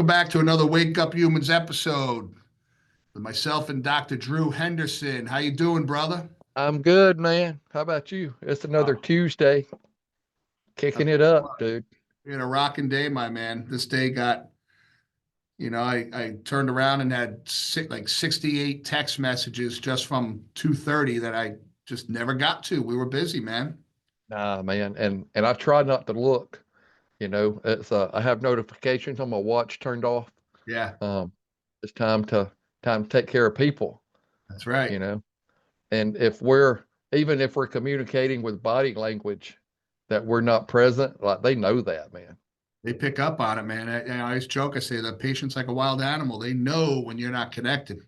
Welcome back to another Wake Up Humans episode with myself and Dr. Drew Henderson. How you doing, brother? I'm good, man. How about you? It's another Oh, Tuesday, I'll kicking tell it you up, what, dude. we had a rocking day, my man. This day got, I turned around and had like 68 text messages just from 2:30 that I just never got to. We were busy, man. Nah, man, and I try not to look. It's I have notifications on my watch turned off. Yeah, Um, it's time to take care of people. that's right. You know, and even if we're communicating with body language, that we're not present, like they know that, man. They pick up on it, man. I always joke, I say the patient's like a wild animal. They know when you're not connected.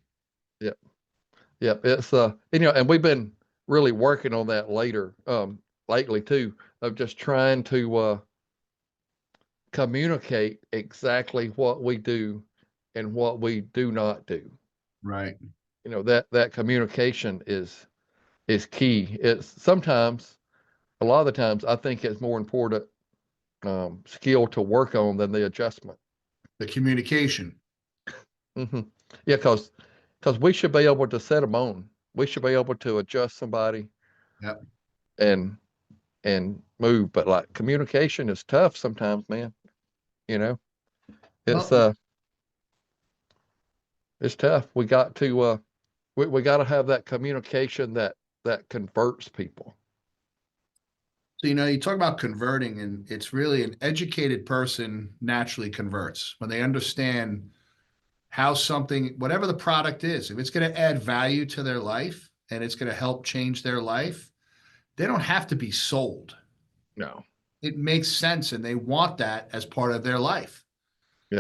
Yep, yep. It's and we've been really working on that lately too, of just trying to communicate exactly what we do and what we do not do. Right. That communication is key. It's sometimes, a lot of the times, I think it's more important skill to work on than the adjustment. The communication. hmm Yeah, because we should be able to set them on. We should be able to adjust somebody Yep. and move. But like communication is tough sometimes, man. You know, it's Well, it's tough. We got to have that communication that converts people. so, you talk about converting, and it's really an educated person naturally converts when they understand how something, whatever the product is, if it's going to add value to their life and it's going to help change their life, they don't have to be sold. No. It makes sense, and they want that as part of their life. Yeah.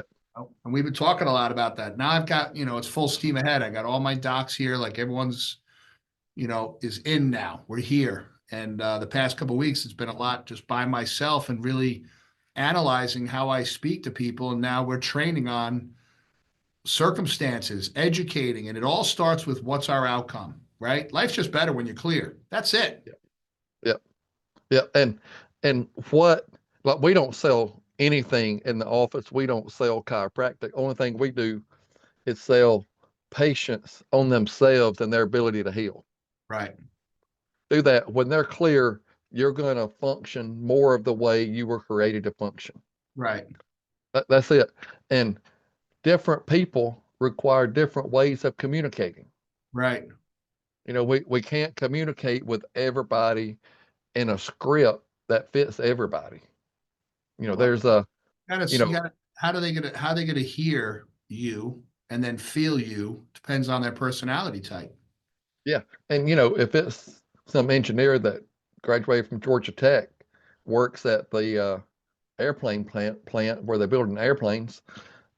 And we've been talking a lot about that. Now I've got, it's full steam ahead. I got all my docs here, like everyone's, is in now. We're here. And the past couple of weeks, it's been a lot just by myself and really analyzing how I speak to people. And now we're training on circumstances, educating, and it all starts with what's our outcome, right? Life's just better when you're clear. That's it. Yeah. Yeah. Yeah. And what, like, we don't sell anything in the office. We don't sell chiropractic. Only thing we do is sell patients on themselves and their ability to heal. Right. Do that. When they're clear, you're going to function more of the way you were created to function. Right. That's it. And different people require different ways of communicating. Right. We can't communicate with everybody in a script that fits everybody. Well, There's a, you gotta, how they gonna hear you and then feel you depends on their personality type. yeah. And, if it's some engineer that graduated from Georgia Tech, works at the airplane plant where they're building airplanes,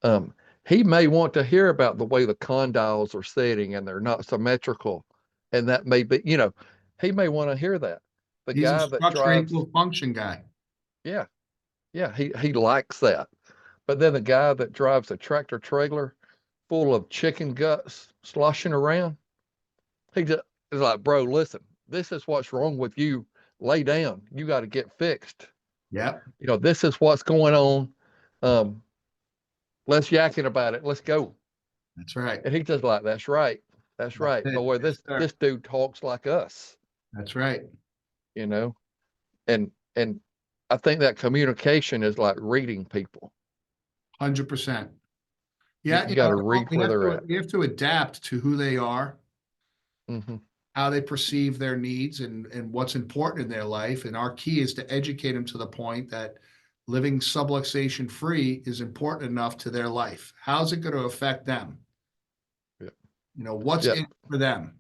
um, he may want to hear about the way the condyles are setting and they're not symmetrical. And that may be, he may want to hear that. The He's a guy that structure drives, equal function guy. yeah, yeah, he likes that. But then the guy that drives a tractor trailer full of chicken guts sloshing around, he just is like, bro, listen, this is what's wrong with you. Lay down. You got to get fixed. Yep. This is what's going on. Um, let's yakking about it. Let's go. That's right. And he just like, that's right. That's That's right. it. Boy, Yes, this sir. dude talks like us, That's right. you know? And I think that communication is like reading people. 100%. You, Yeah, you got to read where they're at. we have to adapt to who they are, hmm how they perceive their needs, and what's important in their life. And our key is to educate them to the point that living subluxation free is important enough to their life. How's it going to affect them? Yeah. What's Yeah. in it for them?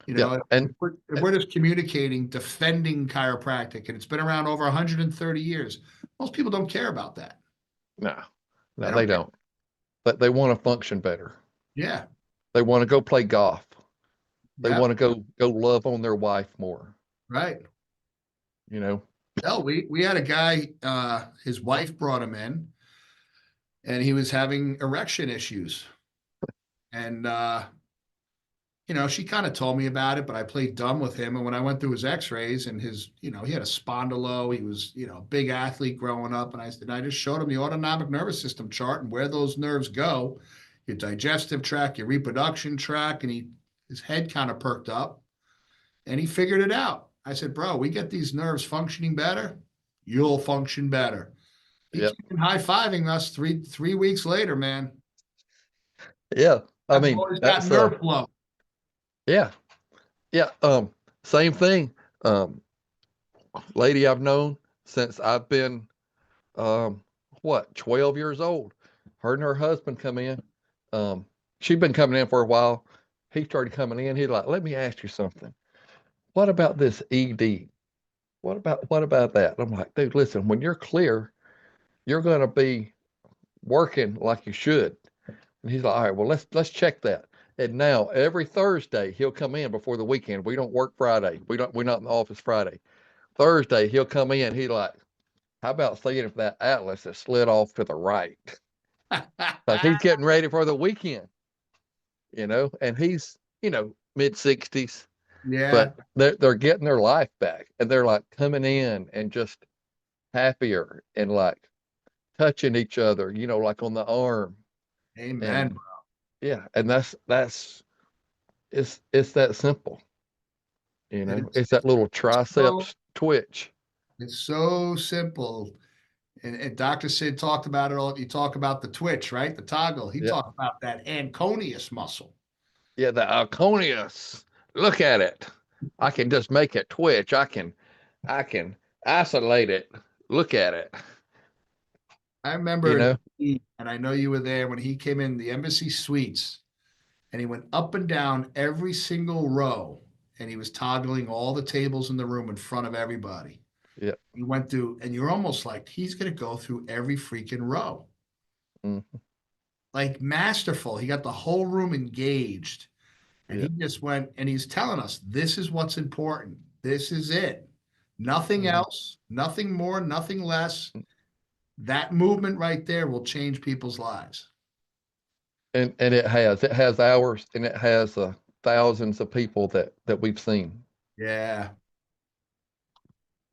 Yeah. If we're just communicating, defending chiropractic, and it's been around over 130 years, most people don't care about that. No, They no, they don't care. don't. But they want to function better. Yeah. They want to go play golf. They Yeah. want to go love on their wife more. Right. You know. Hell, we had a guy, his wife brought him in and he was having erection issues. And she kind of told me about it, but I played dumb with him. And when I went through his x-rays and he had a spondylo, he was, a big athlete growing up. And I just showed him the autonomic nervous system chart and where those nerves go, your digestive tract, your reproduction tract. And his head kind of perked up and he figured it out. I said, bro, we get these nerves functioning better, you'll function better. He Yeah. came high-fiving us three weeks later, man. Yeah. I That mean, boy's got that's nerve flow. yeah. Yeah. Same thing. Lady I've known since I've been what, 12 years old. Her and her husband come in. Um, she'd been coming in for a while. He started coming in. He's like, let me ask you something. What about this ED? What about that? I'm like, dude, listen, when you're clear, you're gonna be working like you should. And he's like, all right, well, let's check that. And now every Thursday he'll come in before the weekend. We don't work Friday. We're not in the office Friday. Thursday he'll come in. He like, how about seeing if that atlas is slid off to the right? Because he's getting ready for the weekend, and he's, mid 60s, Yeah. but they're getting their life back and they're like coming in and just happier and like touching each other, like on the arm. Amen. And yeah, and that's it's that simple, It's, it's that little so, triceps twitch. it's so simple. And Dr. Sid talked about it all. You talk about the twitch, right? The toggle. He Yeah. talked about that anconius muscle. Yeah, the Alconius. Look at it. I can just make it twitch. I can isolate it. Look at it. I You remember, know? and I know you were there when he came in the embassy suites and he went up and down every single row and he was toggling all the tables in the room in front of everybody. Yeah. He went through, and you're almost like, he's going to go through every freaking row. Mhm. Like masterful. He got the whole room engaged. And Yeah. he just went and he's telling us this is what's important. This is it. Nothing Mhm. else, nothing more, nothing less. That movement right there will change people's lives. And it has hours and it has thousands of people that we've seen. Yeah.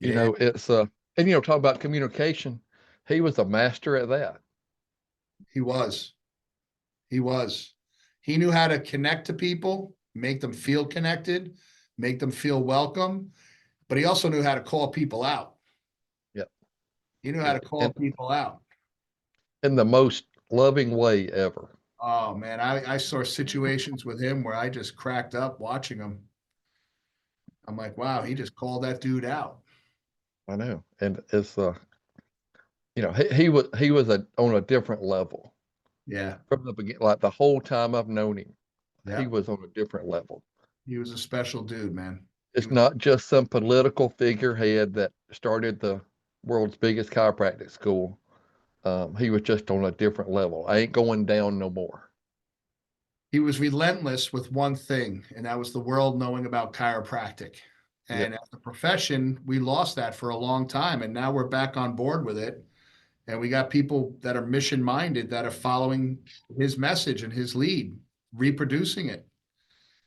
You Yeah. know, it's and talk about communication. He was a master at that. He was. He was. He knew how to connect to people, make them feel connected, make them feel welcome, but he also knew how to call people out. Yeah. He knew how Yeah. to call And people out. in the most loving way ever. Oh man, I saw situations with him where I just cracked up watching him. I'm like, wow, he just called that dude out. I know. And it's he was on a different level Yeah. from the beginning. Like the whole time I've known him, he Yeah. was on a different level. He was a special dude, man. He It's was, not just some political figurehead that started the world's biggest chiropractic school. He was just on a different level. I ain't going down no more. he was relentless with one thing, and that was the world knowing about chiropractic. Yeah, And as a profession, we lost that for a long time. And now we're back on board with it. And we got people that are mission minded that are following his message and his lead, reproducing it.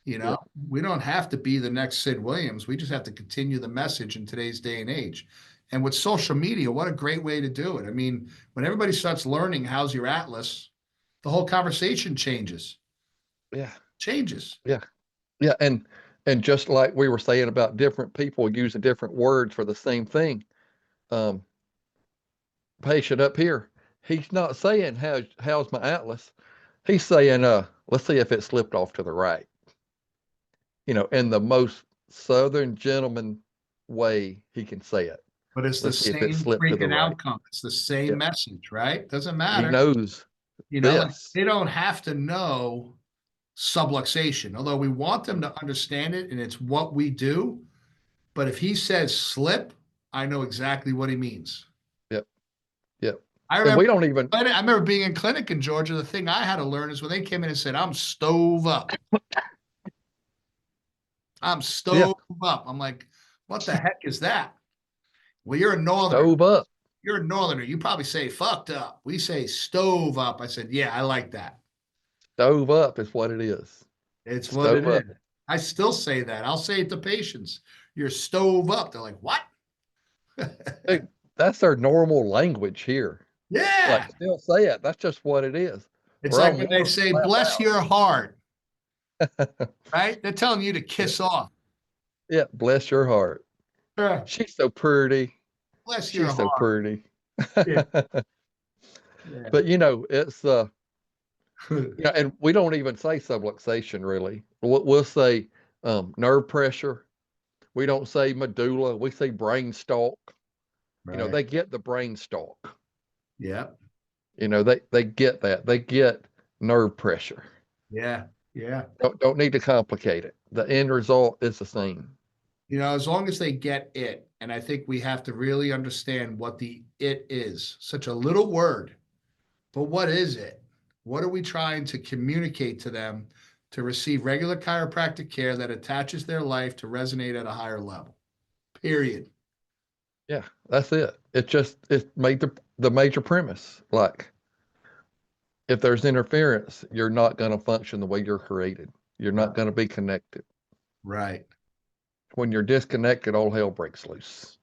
You yeah, know, we don't have to be the next Sid Williams. We just have to continue the message in today's day and age. And with social media, what a great way to do it. I mean, when everybody starts learning how's your atlas, the whole conversation changes. yeah, Changes. yeah, yeah. And just like we were saying about different people using different words for the same thing, um, patient up here, he's not saying how's my atlas. He's saying, let's see if it slipped off to the right. In the most southern gentleman way he can say it. But it's the Let's see if it same slipped to the freaking right. outcome. It's the same Yep. message, right? Doesn't He matter. knows Like this. they don't have to know subluxation, although we want them to understand it and it's what we do. But if he says slip, I know exactly what he means. Yep. Yep. I And remember we don't even, I remember being in clinic in Georgia. The thing I had to learn is when they came in and said, I'm stove up. I'm yeah, stove up. I'm like, what the heck is that? Well, you're a northerner. stove up, You're a northerner. You probably say fucked up. We say stove up. I said, yeah, I like that. stove up is what it is. It's what it Stove is. up. I still say that. I'll say it to patients. You're stove up. They're like, what? Dude, that's our normal language here. Like, Yeah. still say it. That's just what it is. It's Or like I'm when they warm, say, slap bless out. your heart, right? They're telling you to Yeah, kiss off. yeah, bless your heart. Yeah. She's so pretty. Bless your She's so heart. pretty. Yeah. Yeah. But it's yeah, and we don't even say subluxation really. We'll say nerve pressure. We don't say medulla. We say brain stalk. Right. They get the brain stalk. Yeah. They get that. They get nerve pressure. Yeah. Yeah. Don't need to complicate it. The end result is the same. As long as they get it, and I think we have to really understand what the it is. Such a little word, but what is it? What are we trying to communicate to them to receive regular chiropractic care that attaches their life to resonate at a higher level? Period. Yeah, that's it. It's made the major premise. Like if there's interference, you're not going to function the way you're created. You're not Right. going to be connected. Right. When you're disconnected, all hell breaks loose.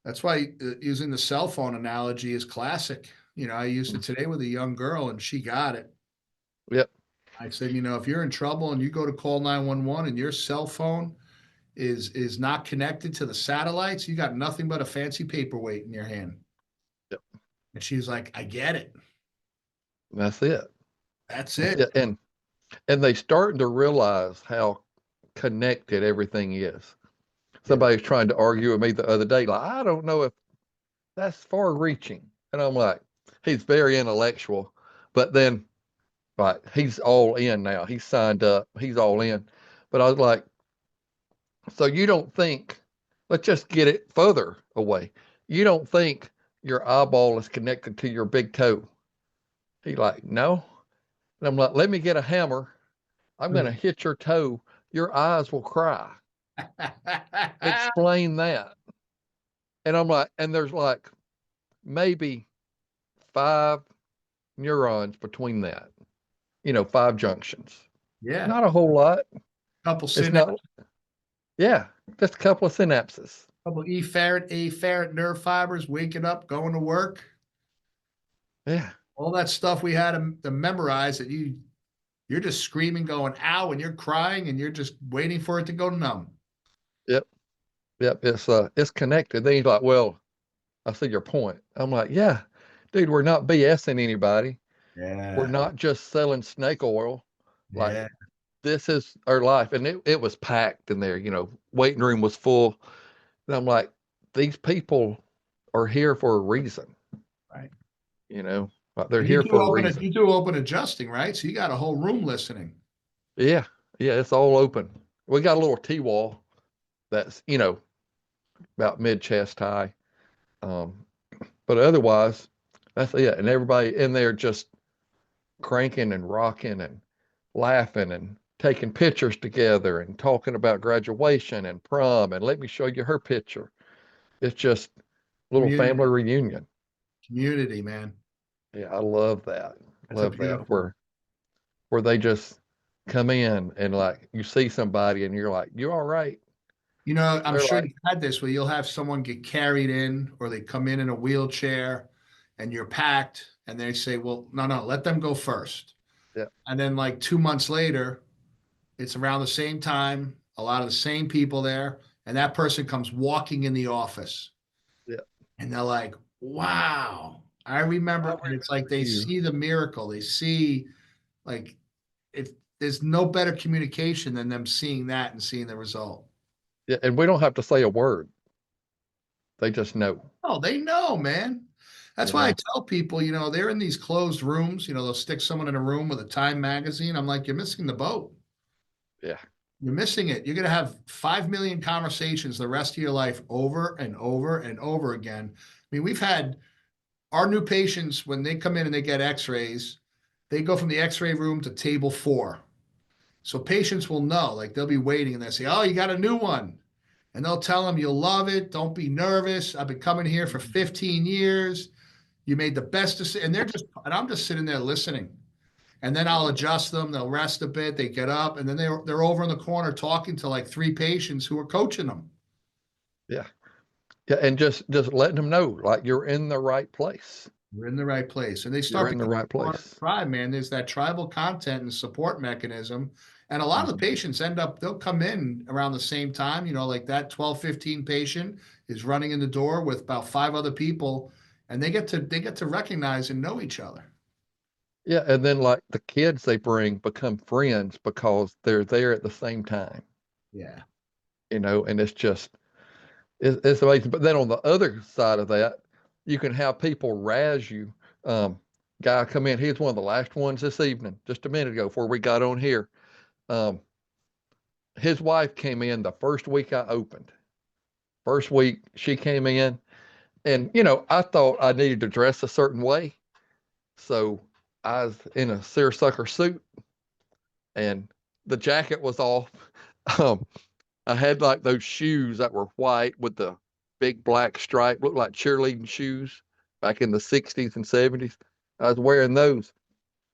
That's why using the cell phone analogy is classic. I used it today with a young girl and she got it. Yep, I said, if you're in trouble and you go to call 911 and your cell phone is not connected to the satellites, you got nothing but a fancy paperweight in your hand. yep. And she's like, I get it. That's it. That's That's it. it. And they starting to realize how connected everything is. Yeah. Somebody's trying to argue with me the other day, like, I don't know if that's far reaching. And I'm like, he's very intellectual, but then like he's all in now. He's signed up. He's all in. But I was like, so you don't think, let's just get it further away. You don't think your eyeball is connected to your big toe? He's like, no. And I'm like, let me get a hammer. I'm going to hit your toe. Your eyes will cry. Explain that. And I'm like, and there's like maybe 5 neurons between that, 5 junctions. Yeah. Not a whole lot. Couple It's synapse, not, yeah, just a couple of synapses. couple afferent nerve fibers waking up, going to work. Yeah, All that stuff we had to memorize that you're just screaming, going, ow, and you're crying and you're just waiting for it to go numb. yep, yep. It's connected. Then he's like, well, I see your point. I'm like, yeah, dude, we're not BSing anybody. We're Yeah. not just selling snake oil. Like Yeah. this is our life. And it was packed in there, waiting room was full. And I'm like, these people are here for a reason, Right. like they're And you here do for a open reason. you do open adjusting, right? So you got a whole room listening. Yeah. Yeah. It's all open. We got a little T-wall that's, about mid chest high. Um, but otherwise that's it. And everybody in there just cranking and rocking and laughing and taking pictures together and talking about graduation and prom and let me show you her picture. It's just a little Community, family reunion. community, man. Yeah, I love that. That's a Love that. beautiful. Where they just come in and like you see somebody and you're like, you all right? I'm They're sure like, you've had this where you'll have someone get carried in or they come in a wheelchair and you're packed and they say, well, no, no, let them go first. yeah, And then like 2 months later, it's around the same time, a lot of the same people there, and that person comes walking in the office yeah. and they're like, wow, I I remember. And it's like remember they you. see the miracle. They see like if there's no better communication than them seeing that and seeing the result. Yeah, and we don't have to say a word. They just know, Oh, they know, man. That's you why I know. tell people, they're in these closed rooms, they'll stick someone in a room with a Time magazine. I'm like, you're missing the boat. Yeah, You're missing it. You're going to have 5 million conversations the rest of your life over and over and over again. I mean, we've had our new patients when they come in and they get x-rays, they go from the x-ray room to table 4. So patients will know, like they'll be waiting and they'll say, oh, you got a new one. And they'll tell them, you'll love it. Don't be nervous. I've been coming here for 15 years. You made the best decision. And I'm just sitting there listening. And then I'll adjust them. They'll rest a bit. They get up, and then they're over in the corner talking to like three patients who are coaching them. Yeah. Yeah. And just letting them know, like, you're in the right place. We're in the right place. And they You're start in the becoming right part of the place. tribe, man. There's that tribal content and support mechanism. And a lot of the Mhm. patients they'll come in around the same time, like that 12, 15 patient is running in the door with about five other people, and they get to recognize and know each other. Yeah. And then like the kids they bring become friends because they're there at the same time, Yeah. and it's amazing. But then on the other side of that, you can have people razz you. Guy come in, he's one of the last ones this evening, just a minute ago before we got on here. Um, his wife came in the first week I opened. First week she came in, and I thought I needed to dress a certain way. So I was in a seersucker suit and the jacket was off. Um, I had like those shoes that were white with the big black stripe, looked like cheerleading shoes back in the 60s and 70s. I was wearing those.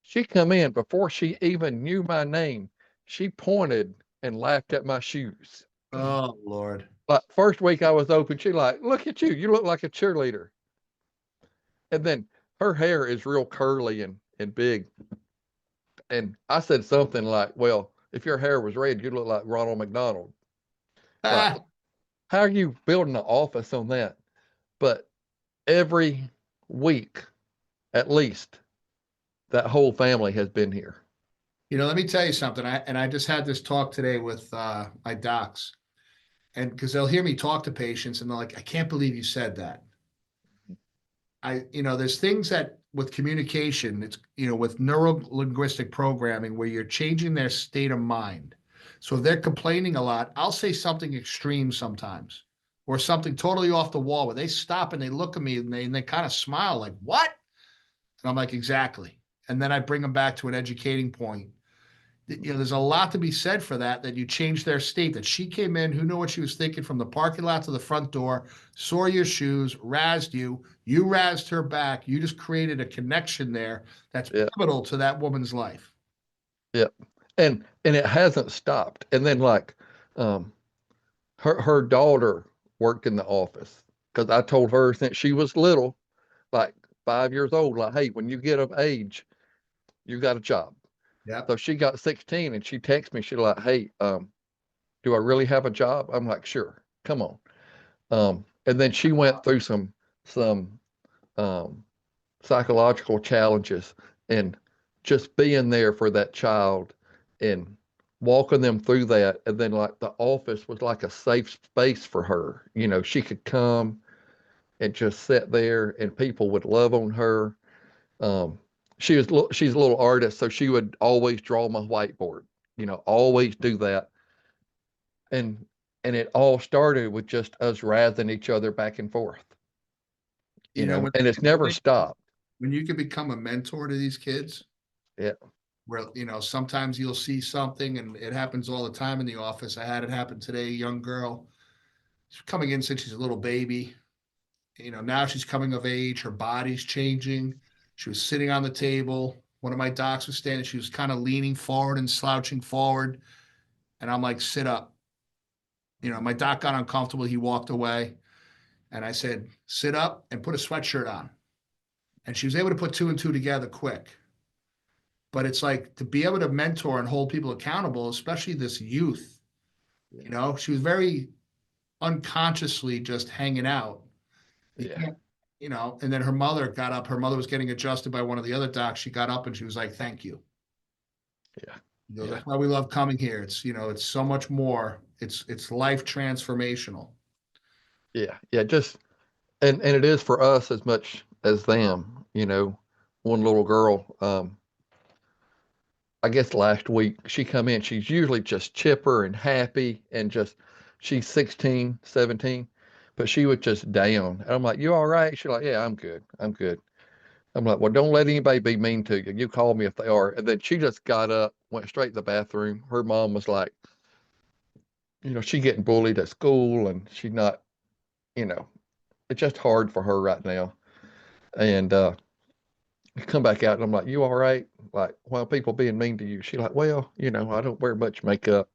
She come in before she even knew my name. She pointed and laughed at my shoes. Oh Lord. Like first week I was open, she like, look at you. You look like a cheerleader. And then her hair is real curly and big. And I said something like, well, if your hair was red, you'd look like Ronald McDonald. Like, Ah, how are you building an office on that? But every week, at least, that whole family has been here. let me tell you something. I just had this talk today with my docs, and because they'll hear me talk to patients, and they're like, "I can't believe you said that." There's things that with communication, it's, with neuro linguistic programming where you're changing their state of mind. So if they're complaining a lot, I'll say something extreme sometimes or something totally off the wall where they stop and they look at me and they kind of smile like, what? And I'm like, exactly. And then I bring them back to an educating point. There's a lot to be said for that you changed their state, that she came in, who knew what she was thinking from the parking lot to the front door, saw your shoes, razzed you razzed her back. You just created a connection there that's Yeah, pivotal to that woman's life. yeah. And it hasn't stopped. And then like um her daughter worked in the office because I told her since she was little, like 5 years old, like, hey, when you get of age, you got a job. Yep. So she got 16 and she texted me, she's like, hey, do I really have a job? I'm like, sure, come on. And then she went through some um, psychological challenges and just being there for that child and walking them through that. And then like the office was like a safe space for her. She could come and just sit there and people would love on her. Um, she's a little artist, so she would always draw my whiteboard, always do that. And it all started with just us razzing each other back and forth, When and it's never stopped. when you can become a mentor to these kids, Yeah, where sometimes you'll see something, and it happens all the time in the office. I had it happen today. A young girl, she's coming in since she's a little baby. Now she's coming of age, her body's changing. She was sitting on the table. One of my docs was standing, she was kind of leaning forward and slouching forward. And I'm like, sit up. My doc got uncomfortable. He walked away. And I said, sit up and put a sweatshirt on. And she was able to put two and two together quick. But it's like to be able to mentor and hold people accountable, especially this youth. She was very unconsciously just hanging out. You yeah, can't, and then her mother got up. Her mother was getting adjusted by one of the other docs. She got up and she was like, thank you. yeah, yeah, That's why we love coming here. It's so much more. It's life transformational. yeah, yeah. Just and it is for us as much as them. One little girl, I guess last week she come in. She's usually just chipper and happy and just she's 16, 17, but she was just down. And I'm like, you all right? She's like, yeah, I'm good. I'm good. I'm like, well, don't let anybody be mean to you. You call me if they are. And then she just got up, went straight to the bathroom. Her mom was like, she getting bullied at school and she's not, you know, it's just hard for her right now. And I come back out and I'm like, you all right? like, why are people being mean to you? She's like, well, I don't wear much makeup.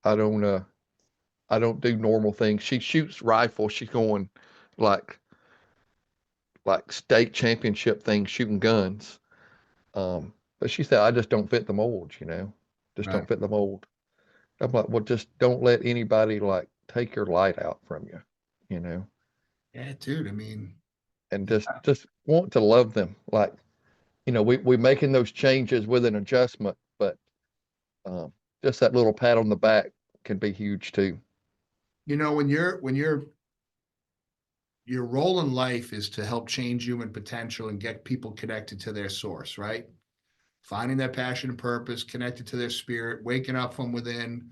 I don't, uh, I don't do normal things. She shoots rifle. She's going like, like state championship things, shooting guns. But she said, I just don't fit the mold, just Right. don't fit the mold. I'm like, well, just don't let anybody like take your light out from you, you know, Yeah, dude. I mean, and yeah, just want to love them. Like, we're making those changes with an adjustment, but um, just that little pat on the back can be huge too. when your role in life is to help change human potential and get people connected to their source, right? Finding their passion and purpose, connected to their spirit, waking up from within,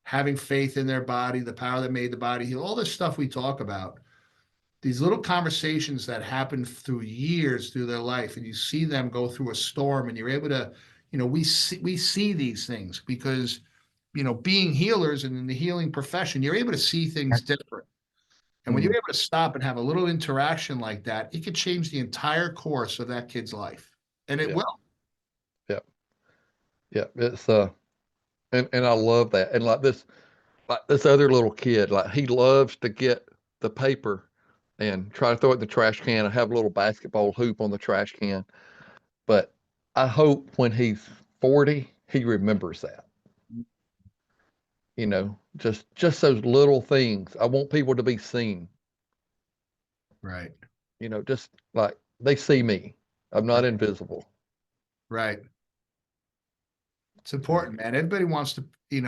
having faith in their body, the power that made the body heal, all this stuff we talk about. These little conversations that happen through years through their life, and you see them go through a storm, and you're able to, we see these things because being healers and in the healing profession, you're able to see things different. And when you're Mm, able to stop and have a little interaction like that, it could change the entire course of that kid's life. And it yeah, will. yeah, yeah. It's and I love that. And like this other little kid, like he loves to get the paper and try to throw it in the trash can and have a little basketball hoop on the trash can. But I hope when he's 40, he remembers that. Just those little things. I want people to be seen. Right. Just like they see me. I'm not Right. invisible. Right. It's Yeah. important, man. Everybody wants to,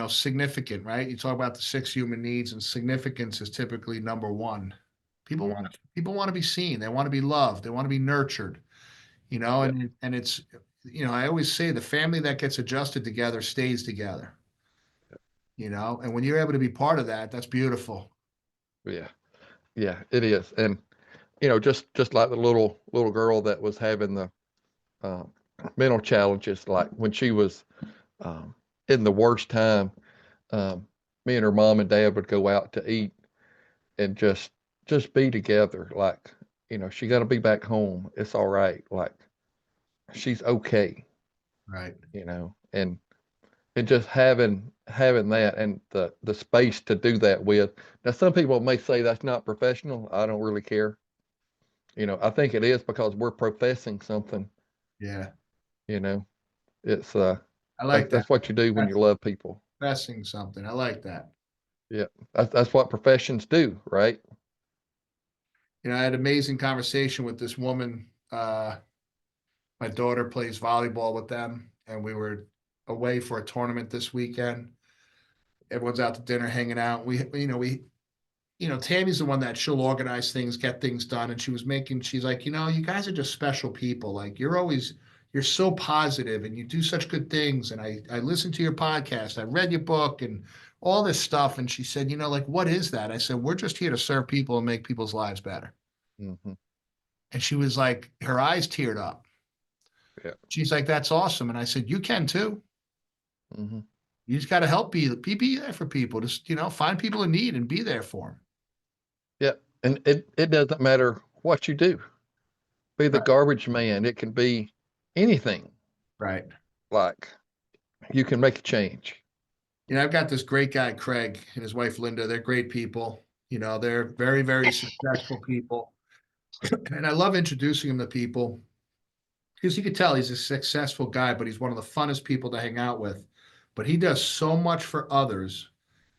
significant, right? You talk about the six human needs, and significance is typically number one. Hmm. People want to be seen. They want to be loved. They want to be nurtured, Yeah. and it's, I always say the family that gets adjusted together stays together, and when you're able to be part of that, that's beautiful. Yeah. Yeah. It is. And just like the little girl that was having the um, mental challenges, like when she was um, in the worst time, um, me and her mom and dad would go out to eat and just be together. Like, she got to be back home. It's all right. Like, she's okay. Right. And just having that and the space to do that with. Now, some people may say that's not professional. I don't really care. I think it is because we're professing something. Yeah. You know, it's I like that. that's what you do when you That's love people. professing something. I like that. Yeah, that's what professions do, right? I had an amazing conversation with this woman. My daughter plays volleyball with them, and we were away for a tournament this weekend. Everyone's out to dinner, hanging out. Tammy's the one that she'll organize things, get things done. And she's like, you guys are just special people. Like you're so positive and you do such good things. And I listened to your podcast. I read your book and all this stuff. And she said, like, what is that? I said, we're just here to serve people and make people's lives better. Hmm. And she was like, her eyes teared up. Yeah. She's like, that's awesome. And I said, you can too. Hmm. You just got to help be there for people. Just, find people in need and be there for them. Yeah, and it doesn't matter what you do. Be the Right. garbage man. It can be anything. Right. Like you can make a change. I've got this great guy, Craig, and his wife, Linda. They're great people. They're very, very successful people. And I love introducing him to people because you could tell he's a successful guy, but he's one of the funnest people to hang out with. But he does so much for others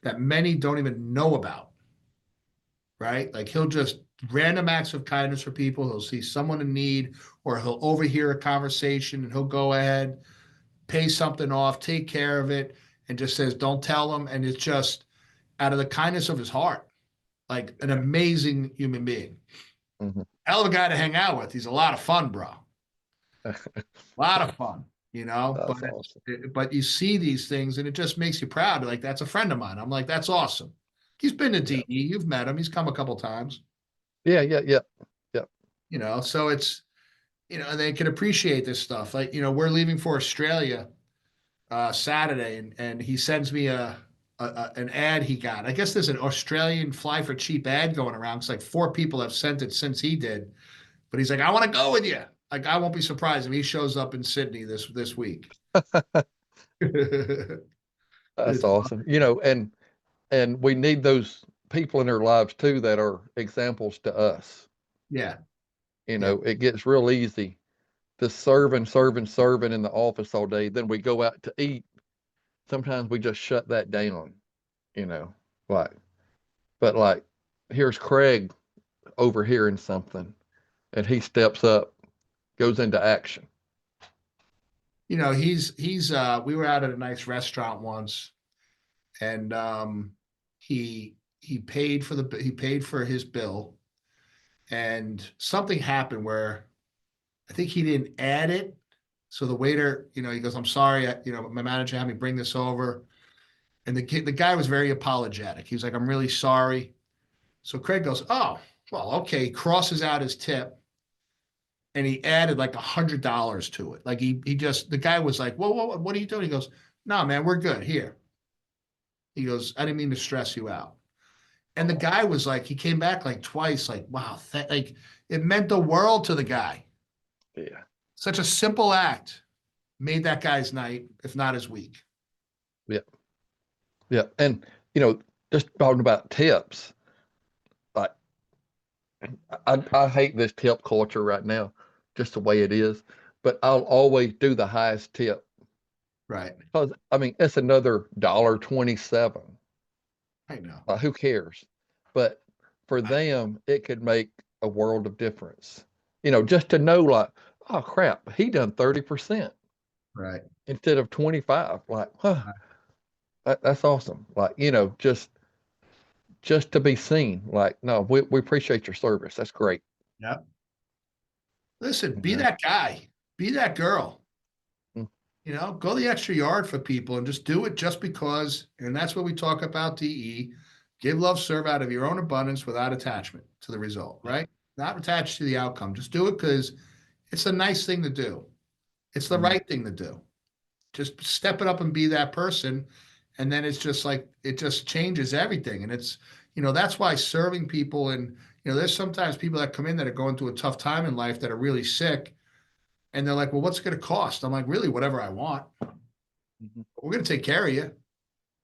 that many don't even know about, right? Like he'll just random acts of kindness for people. He'll see someone in need, or he'll overhear a conversation and he'll go ahead, pay something off, take care of it, and just says, don't tell them. And it's just out of the kindness of his heart, like an amazing human being. Hmm. Hell of a guy to hang out with. He's a lot of fun, bro. A lot of fun, but That's awesome. but you see these things and it just makes you proud. Like, that's a friend of mine. I'm like, that's awesome. He's been to Yeah. DE. You've met him. He's come a couple times, Yeah. Yeah. Yeah. Yeah. so it's, and they can appreciate this stuff. Like, we're leaving for Australia Saturday, and he sends me an ad he got. I guess there's an Australian fly for cheap ad going around. It's like four people have sent it since he did. But he's like, I want to go with you. Like I won't be surprised if he shows up in Sydney this week. That's It's awesome. And we need those people in our lives too that are examples to us. yeah, It gets real easy to serving in the office all day. Then we go out to eat. Sometimes we just shut that down, you know, like, but like, here's Craig overhearing something and he steps up, goes into action. he's we were out at a nice restaurant once, and he paid for his bill, and something happened where I think he didn't add it. So the waiter, he goes, "I'm sorry, my manager had me bring this over." And the guy was very apologetic. He was like, "I'm really sorry." So Craig goes, "Oh, well, okay." Crosses out his tip, and he added like $100 to it. Like he just the guy was like, "Whoa, whoa, what are you doing?" He goes, "No, man, we're good here." He goes, "I didn't mean to stress you out." And the guy was like, he came back like twice, like, "Wow, like it meant the world to the guy." Yeah. Such a simple act made that guy's night, if not his week. Yeah. Yeah. And, you know, just talking about tips, like I hate this tip culture right now, just the way it is, but I'll always do the highest tip Right. because I mean, it's another $1.27. I know. Who cares? But for them, it could make a world of difference. Just to know, like, oh crap, he done 30% Right. instead of 25. Like, huh, that's awesome. Like, just to be seen. Like, no, we appreciate your service. That's great. Yep. Listen, You be know? that guy, be that girl. Mm, Go the extra yard for people and just do it just because. And that's what we talk about, DE. Give love, serve out of your own abundance without attachment to the result, yeah. right? Not attached to the outcome. Just do it because it's a nice thing to do. It's the Mhm, right thing to do. Just step it up and be that person. And then it's just like, it just changes everything. And that's why serving people, and, there's sometimes people that come in that are going through a tough time in life that are really sick. And they're like, "Well, what's it going to cost?" I'm like, "Really, whatever I want. mhm. We're going to take care of you.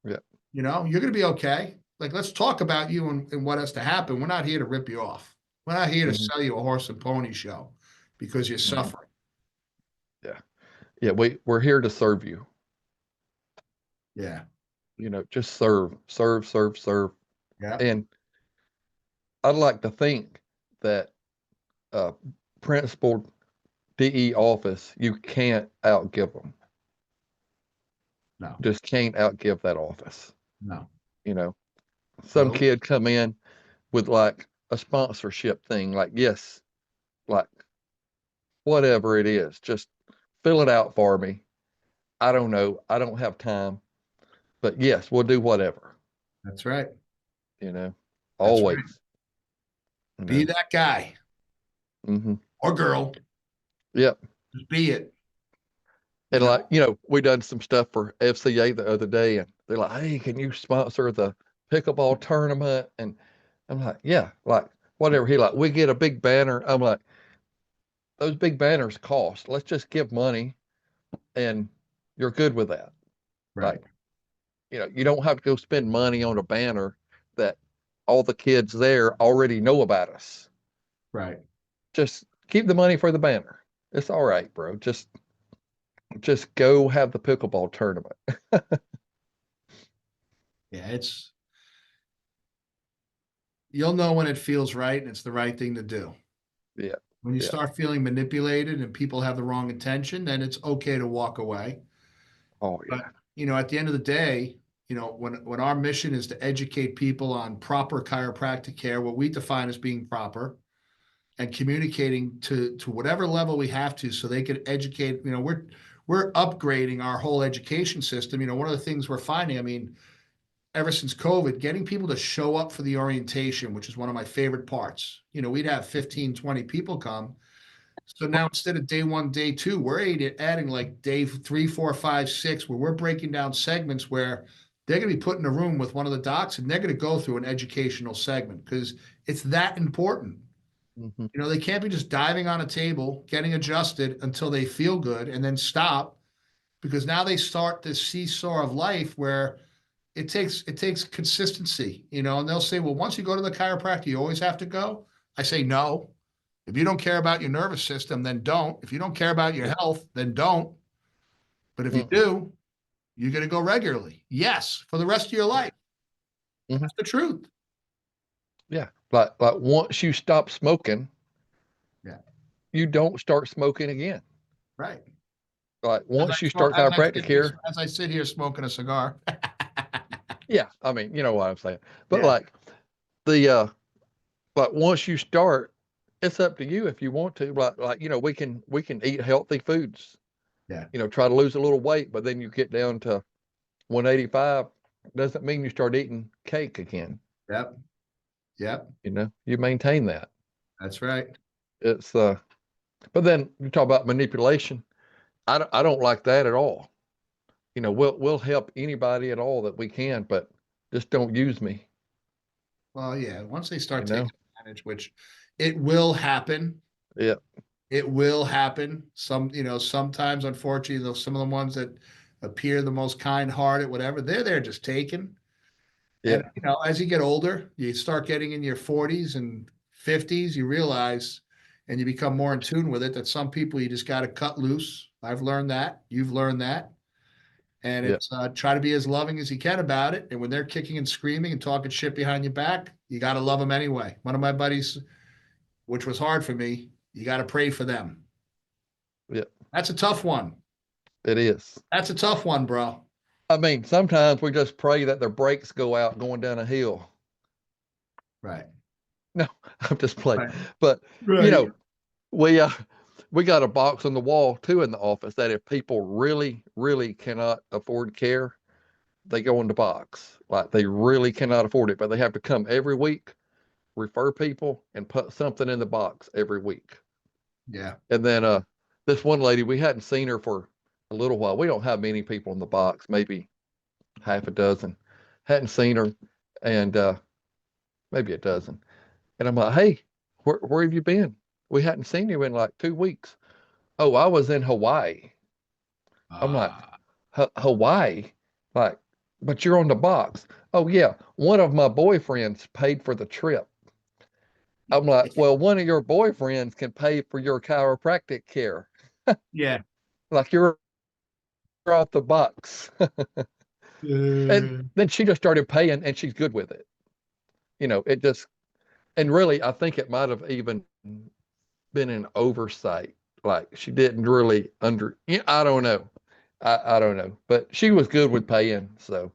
Yeah. You're going to be okay. Like, let's talk about you and what has to happen. We're not here to rip you off. We're not here to Mhm, sell you a horse and pony show because you're mhm. suffering." Yeah. Yeah. We're here to serve you. Yeah. Just serve, serve, serve, serve. Yeah. And I'd like to think that uh, principal DE office, you can't outgive them. No, Just can't outgive that office. no, You know, some no. kid come in with like a sponsorship thing, like, yes, like whatever it is, just fill it out for me. I don't know. I don't have time, but yes, we'll do whatever, That's right. you know, That's right. always, you Be know. that guy Hmm. or girl. Yep. Just be it. You And know, like, we done some stuff for FCA the other day and they're like, hey, can you sponsor the pickleball tournament? And I'm like, yeah, like whatever. He like, we get a big banner. I'm like, those big banners cost. Let's just give money and you're good with that. right, Like, you don't have to go spend money on a banner that all the kids there already know about us. right. Just keep the money for the banner. It's all right, bro. Just go have the pickleball tournament. Yeah, you'll know when it feels right and it's the right thing to do. Yeah. When you Yeah. start feeling manipulated and people have the wrong intention, then it's okay to walk away. Oh But, yeah. at the end of the day, when our mission is to educate people on proper chiropractic care, what we define as being proper, and communicating to whatever level we have to so they can educate, we're upgrading our whole education system. One of the things we're finding, I mean, ever since COVID, getting people to show up for the orientation, which is one of my favorite parts. We'd have 15, 20 people come. So now instead of day one, day two, we're adding like day 3, 4, 5, 6, where we're breaking down segments where they're going to be put in a room with one of the docs and they're going to go through an educational segment because it's that important. Mhm. You know, they can't be just diving on a table, getting adjusted until they feel good and then stop, because now they start this seesaw of life where it takes consistency, you know, and they'll say, well, once you go to the chiropractor, you always have to go. I say, no. If you don't care about your nervous system, then don't. If you don't care about your Yeah. health, then don't. But if you Mm. do, you're going to go regularly. Yes, for the rest of your life. Mhm. That's the truth. Yeah. Like once you stop smoking, Yeah, you don't start smoking again. right. Like As I once you smoke, start chiropractic here, as I sit here smoking a cigar. yeah, I mean, you know what I'm saying. But Yeah, the like once you start, it's up to you if you want to. Like we can eat healthy foods. yeah, Try to lose a little weight, but then you get down to 185. Doesn't mean you start eating cake again. yep, yep. You maintain that. That's right. It's but then you talk about manipulation. I don't like that at all. We'll help anybody at all that we can, but just don't use me. Well, yeah. Once they start You know? taking advantage, which it will happen, Yeah, it will happen. Sometimes, unfortunately, some of the ones that appear the most kind-hearted, whatever, they're there just taking. yeah, And as you get older, you start getting in your 40s and 50s, you realize, and you become more in tune with it, that some people you just got to cut loose. I've learned that. You've learned that. And yeah, it's try to be as loving as you can about it. And when they're kicking and screaming and talking shit behind your back, you got to love them anyway. One of my buddies, which was hard for me, you got to pray for them. yeah. That's a tough one. It is. That's a tough one, bro. I mean, sometimes we just pray that their brakes go out going down a hill. Right. No, I'm just playing. Right. But you Right. know, we uh we got a box on the wall too in the office that if people really, really cannot afford care, they go in the box. Like they really cannot afford it, but they have to come every week, refer people, and put something in the box every week. Yeah. And then this one lady, we hadn't seen her for a little while. We don't have many people in the box, maybe half a dozen. Hadn't seen her, and maybe a dozen. And I'm like, hey, where have you been? We hadn't seen you in like 2 weeks. Oh, I was in Hawaii. I'm like, Ah. Hawaii? Like, but you're on the box. Oh, yeah. One of my boyfriends paid for the trip. I'm like, well, one of your boyfriends can pay for your chiropractic care. Yeah. Like, you're off the box. And Uh, then she just started paying and she's good with it. It just, and really, I think it might have even been an oversight. Like, she didn't really I don't know. I don't know. But she was good with paying. So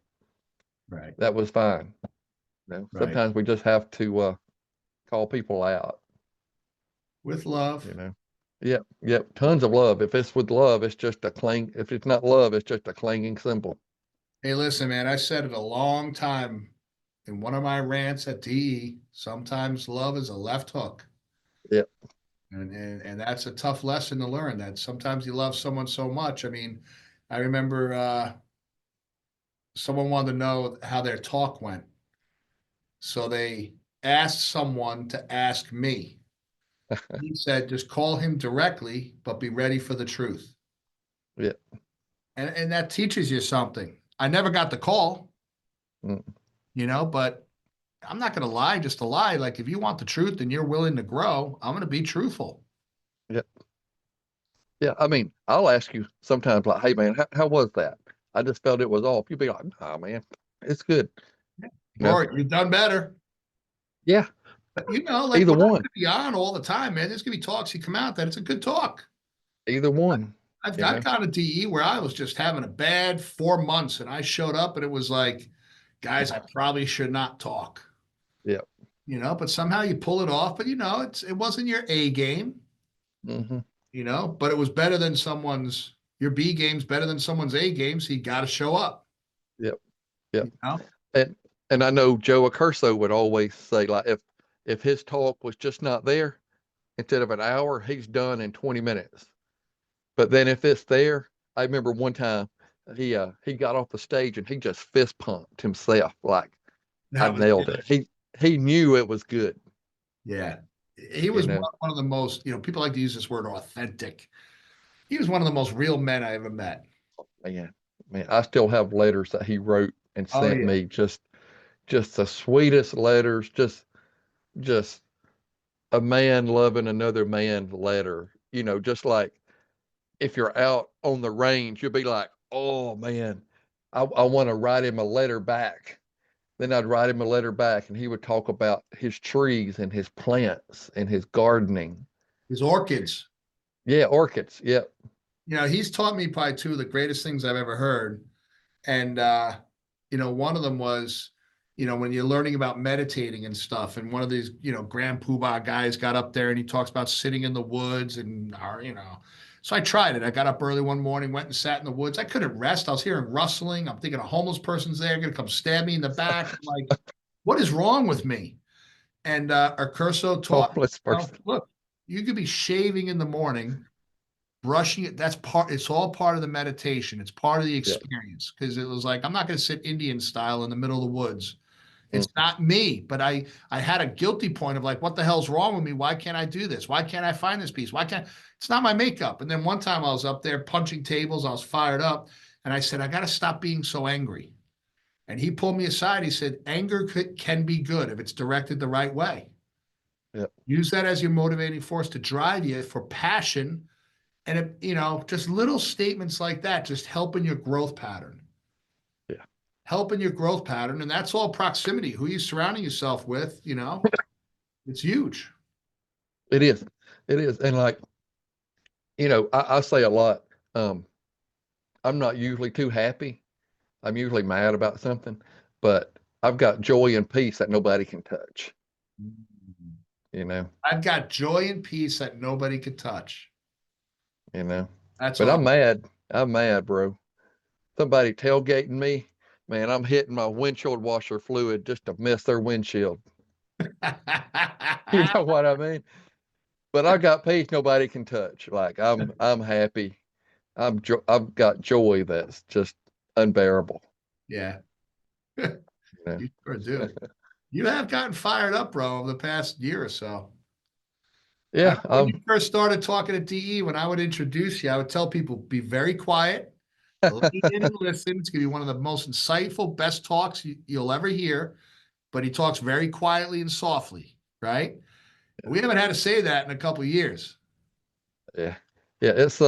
right. that was fine. Right. Sometimes we just have to call people out. With You love. know. Yep, yep. Tons of love. If it's with love, it's just a clang. If it's not love, it's just a clanging cymbal. Hey, listen, man, I said it a long time in one of my rants at DE. Sometimes love is a left hook. Yep. And that's a tough lesson to learn, that sometimes you love someone so much. I mean, I remember someone wanted to know how their talk went. So they asked someone to ask me. He said, just call him directly, but be ready for the truth. Yep. And that teaches you something. I never got the call, Mm, but I'm not going to lie just to lie. Like, if you want the truth and you're willing to grow, I'm going to be truthful. yep. Yeah. I mean, I'll ask you sometimes, like, hey, man, how was that? I just felt it was off. You'd be like, nah, man, it's good. You know? Or you've done better. Yeah. But like, Either we're not one. going to be on all the time, man. There's going to be talks you come out that it's a good talk. Either one. You I've know? got a DE where I was just having a bad 4 months, and I showed up and it was like, guys, I probably should not talk. Yeah. But somehow you pull it off. But it wasn't your A game, Hmm. but it was better than your B game's better than someone's A game, so you got to show up. Yep. Yep. You know? And I know Joe Accurso would always say, like, if his talk was just not there, instead of an hour, he's done in 20 minutes. But then if it's there, I remember one time he got off the stage and he just fist pumped himself like I That was nailed good. it. He knew it was good. Yeah. He you was know. one of the most, people like to use this word authentic. He was one of the most real men I ever met. Man, man, I still have letters that he wrote and Oh sent yeah. me. Just the sweetest letters. Just a man loving another man letter. Just like if you're out on the range, you'll be like, oh man, I want to write him a letter back. Then I'd write him a letter back, and he would talk about his trees and his plants and his gardening. His orchids. Yeah, orchids. Yep. He's taught me probably two of the greatest things I've ever heard. And one of them was, when you're learning about meditating and stuff, and one of these, grand poobah guys got up there and he talks about sitting in the woods and. So I tried it. I got up early one morning, went and sat in the woods. I couldn't rest. I was hearing rustling. I'm thinking a homeless person's there, gonna come stab me in the back. I'm like, what is wrong with me? And our Curso taught me, Hopeless person. look, you could be shaving in the morning, brushing it. It's all part of the meditation. It's part of the Yeah. experience. Because it was like, I'm not going to sit Indian style in the middle of the woods. It's Mm. not me, but I had a guilty point of like, what the hell's wrong with me? Why can't I do this? Why can't I find this piece? Why can't it's not my makeup? And then one time I was up there punching tables, I was fired up, and I said, I got to stop being so angry. And he pulled me aside. He said, anger can be good if it's directed the right way. Yeah. Use that as your motivating force to drive you for passion. And just little statements like that, just helping your growth pattern. Yeah. Helping your growth pattern. And that's all proximity. Who you surrounding yourself with, it's huge. It is. It is. And like, I say a lot, um, I'm not usually too happy. I'm usually mad about something, but I've got joy and peace that nobody can touch, you know, I've got joy and peace that nobody could touch. you know, That's but all. I'm mad. I'm mad, bro. Somebody tailgating me, man, I'm hitting my windshield washer fluid just to miss their windshield. You know what I mean? But I got peace nobody can touch. Like I'm happy. I've got joy that's just unbearable. Yeah, You know? you sure do. You have gotten fired up, bro, over the past year or so. I Yeah, remember when you first started talking to DE, when I would introduce you, I would tell people, be very quiet, lean in and listen. It's going to be one of the most insightful, best talks you'll ever hear. But he talks very quietly and softly, right? We haven't had to say that in a couple of years. yeah, yeah. It's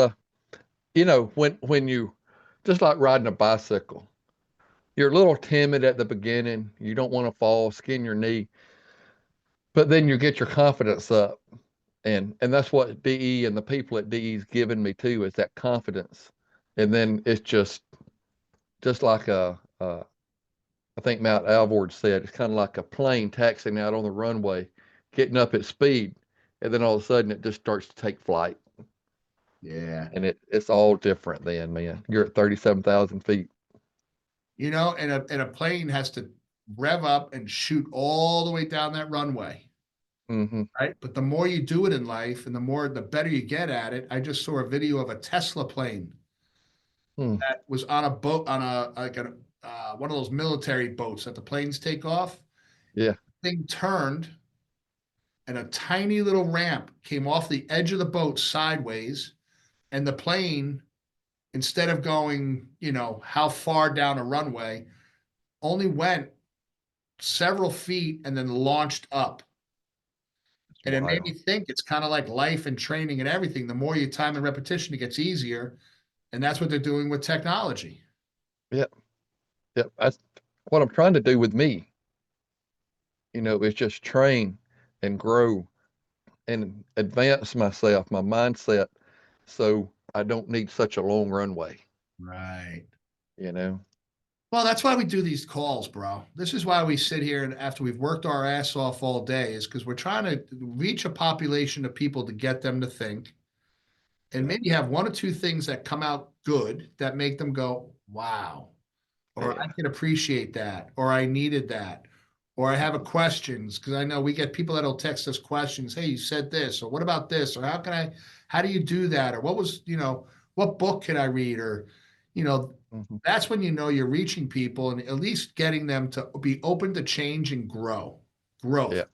when you just like riding a bicycle, you're a little timid at the beginning. You don't want to fall, skin your knee, but then you get your confidence up, and that's what DE and the people at DE's given me too is that confidence, and then it's just like I think Mount Alvord said it's kind of like a plane taxiing out on the runway, getting up at speed, and then all of a sudden it just starts to take flight, Yeah. and it's all different then, man. You're at 37,000 feet. And a plane has to rev up and shoot all the way down that runway, Mm-hmm. right? But the more you do it in life and the better you get at it. I just saw a video of a Tesla plane Mm. that was on a boat on one of those military boats that the planes take off. Yeah. Thing turned and a tiny little ramp came off the edge of the boat sideways, and the plane, instead of going, how far down a runway, only went several feet and then launched up. And it made me Wild. think it's kind of like life and training and everything. The more you time and repetition, it gets easier. And that's what they're doing with technology. Yep. Yep. That's what I'm trying to do with me, is just train and grow and advance myself, my mindset, so I don't need such a long runway, Right. you know? Well, that's why we do these calls, bro. This is why we sit here and after we've worked our ass off all day, is because we're trying to reach a population of people to get them to think and Yeah. maybe have one or two things that come out good that make them go, wow, or I Yeah. can appreciate that, or I needed that, or I have a questions because I know we get people that'll text us questions. Hey, you said this, or what about this, or how do you do that, or what book can I read, or you know, Hmm. that's when you're reaching people and at least getting them to be open to change and grow, growth. Yeah.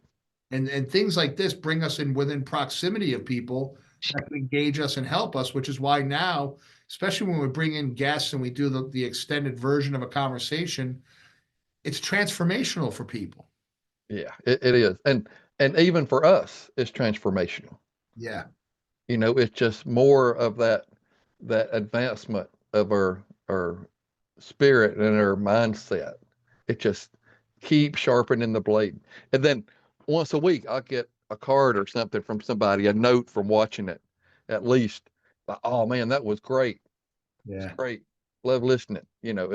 And things like this bring us in within proximity of people that can engage us and help us, which is why now, especially when we bring in guests and we do the extended version of a conversation, it's transformational for people. Yeah, it is. And even for us, it's transformational. Yeah. You know, it's just more of that advancement of our spirit and our mindset. It just keeps sharpening the blade. And then once a week, I'll get a card or something from somebody, a note from watching it, at least. Oh man, that was great. It's Yeah. great. Love listening. You know,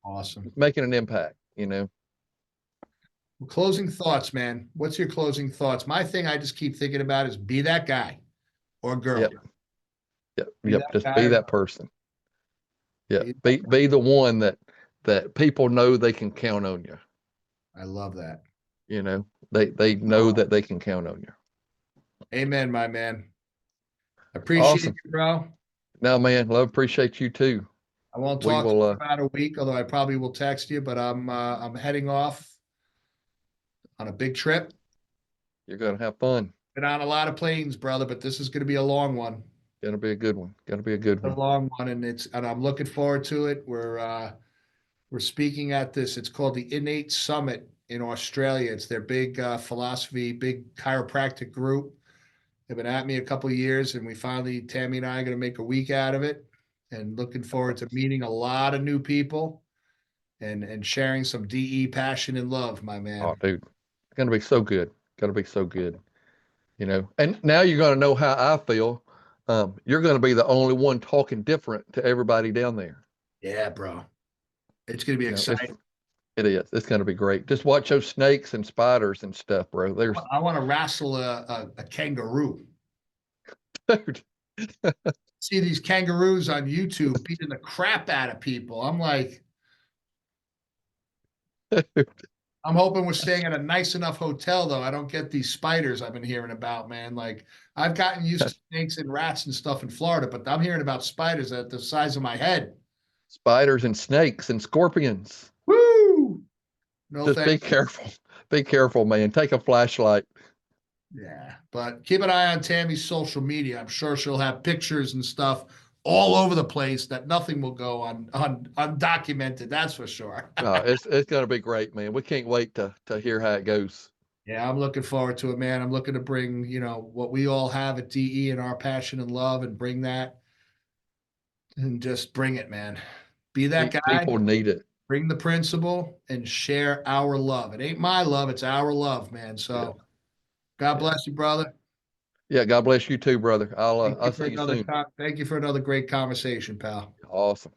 Awesome. it's making an impact. You know. Closing thoughts, man. What's your closing thoughts? My thing I just keep thinking about is be that guy or girl. Yep. Yep. Be Yep. that Just guy be or that girl. person. Yeah. Be that Be the one that people know they can count on you. guy. I love that. You know, they know Oh, that they can count on you. amen, my man. Appreciate Awesome. you, bro. Now, man, love appreciate you too. I won't We talk to will you for about a week, although I probably will text you, but I'm heading off on a big trip. you're gonna have fun. Been on a lot of planes, brother, but this is going to be a long one. Gonna be a good one. Gonna be a good A one. long one, and I'm looking forward to it. We're speaking at this. It's called the Innate Summit in Australia. It's their big philosophy, big chiropractic group. They've been at me a couple of years, and we finally, Tammy and I, are going to make a week out of it. And looking forward to meeting a lot of new people and sharing some DE passion and love, my Oh, man. dude, it's gonna be so good. Gonna be so good. You know, and now you're gonna know how I feel. You're gonna be the only one talking different to everybody down there. Yeah, bro. It's going to be You know, exciting. it is. It's gonna be great. Just watch those snakes and spiders and stuff, bro. There's, I want to wrestle a kangaroo. dude. See these kangaroos on YouTube beating the crap out of people. I'm like, I'm hoping we're staying at a nice enough hotel, though. I don't get these spiders I've been hearing about, man. Like, I've gotten used to snakes and rats and stuff in Florida, but I'm hearing about spiders at the size of my head. Spiders and snakes and scorpions. Woo! No Just thank be careful. Be careful, man. Take a flashlight. Yeah, but keep an eye on Tammy's social media. I'm sure she'll have pictures and stuff all over the place that nothing will go on undocumented. That's for sure. It's gonna be great, man. We can't wait to hear how it goes. Yeah, I'm looking forward to it, man. I'm looking to bring, what we all have at DE and our passion and love and bring that and just bring it, man. Be that guy, People need it. bring the principle and share our love. It ain't my love, it's our love, man. Yeah, So God yeah, bless you, brother. yeah. God bless you too, brother. I'll see you soon. Thank you for another great conversation, pal. Awesome.